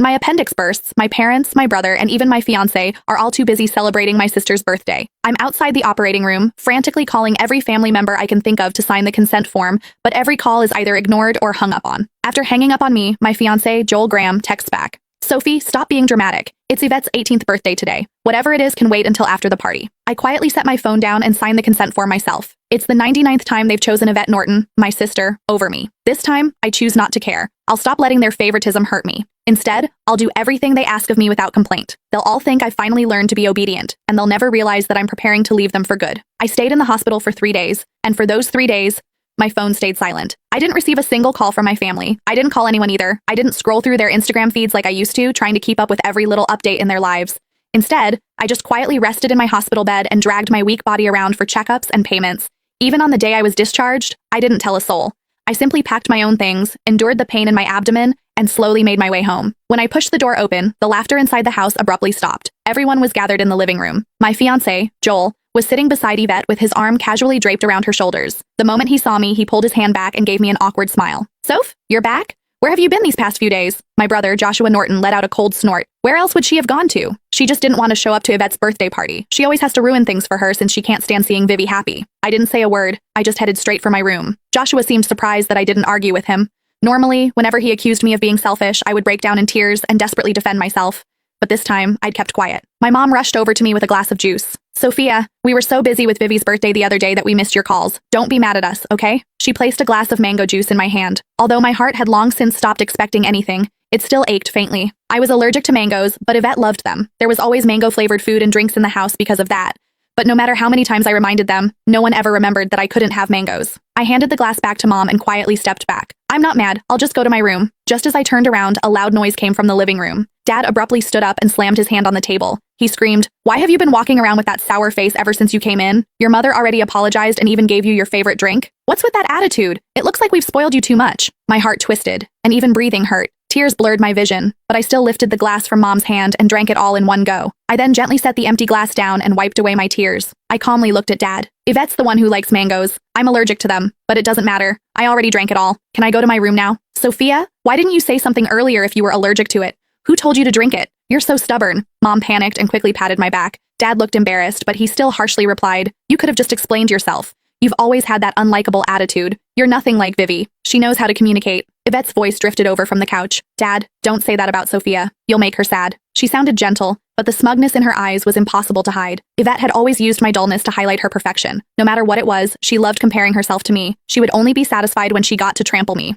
My appendix bursts, my parents, my brother, and even my fiancé are all too busy celebrating my sister's birthday. I'm outside the operating room, frantically calling every family member I can think of to sign the consent form, but every call is either ignored or hung up on. After hanging up on me, my fiancé, Joel Graham, texts back. Sophie, stop being dramatic. It's Yvette's 18th birthday today. Whatever it is can wait until after the party. I quietly set my phone down and sign the consent form myself. It's the 99th time they've chosen Yvette Norton, my sister, over me. This time, I choose not to care. I'll stop letting their favoritism hurt me. Instead, I'll do everything they ask of me without complaint. They'll all think I finally learned to be obedient, and they'll never realize that I'm preparing to leave them for good. I stayed in the hospital for 3 days, and for those 3 days, my phone stayed silent. I didn't receive a single call from my family. I didn't call anyone either. I didn't scroll through their Instagram feeds like I used to, trying to keep up with every little update in their lives. Instead, I just quietly rested in my hospital bed and dragged my weak body around for checkups and payments. Even on the day I was discharged, I didn't tell a soul. I simply packed my own things, endured the pain in my abdomen, and slowly made my way home. When I pushed the door open, the laughter inside the house abruptly stopped. Everyone was gathered in the living room. My fiancé, Joel, was sitting beside Yvette with his arm casually draped around her shoulders. The moment he saw me, he pulled his hand back and gave me an awkward smile. Soph, you're back? Where have you been these past few days? My brother, Joshua Norton, let out a cold snort. Where else would she have gone to? She just didn't want to show up to Yvette's birthday party. She always has to ruin things for her since she can't stand seeing Vivi happy. I didn't say a word. I just headed straight for my room. Joshua seemed surprised that I didn't argue with him. Normally, whenever he accused me of being selfish, I would break down in tears and desperately defend myself. But this time, I'd kept quiet. My mom rushed over to me with a glass of juice. Sophia, we were so busy with Vivi's birthday the other day that we missed your calls. Don't be mad at us, okay? She placed a glass of mango juice in my hand. Although my heart had long since stopped expecting anything, it still ached faintly. I was allergic to mangoes, but Yvette loved them. There was always mango-flavored food and drinks in the house because of that. But no matter how many times I reminded them, no one ever remembered that I couldn't have mangoes. I handed the glass back to Mom and quietly stepped back. I'm not mad, I'll just go to my room. Just as I turned around, a loud noise came from the living room. Dad abruptly stood up and slammed his hand on the table. He screamed, "Why have you been walking around with that sour face ever since you came in? Your mother already apologized and even gave you your favorite drink? What's with that attitude? It looks like we've spoiled you too much." My heart twisted, and even breathing hurt. Tears blurred my vision, but I still lifted the glass from Mom's hand and drank it all in one go. I then gently set the empty glass down and wiped away my tears. I calmly looked at Dad. Yvette's the one who likes mangoes. I'm allergic to them, but it doesn't matter. I already drank it all. Can I go to my room now? Sophia, why didn't you say something earlier if you were allergic to it? Who told you to drink it? You're so stubborn. Mom panicked and quickly patted my back. Dad looked embarrassed, but he still harshly replied, "You could have just explained yourself. You've always had that unlikable attitude. You're nothing like Vivi. She knows how to communicate." Yvette's voice drifted over from the couch. "Dad, don't say that about Sophia. You'll make her sad." She sounded gentle, but the smugness in her eyes was impossible to hide. Yvette had always used my dullness to highlight her perfection. No matter what it was, she loved comparing herself to me. She would only be satisfied when she got to trample me.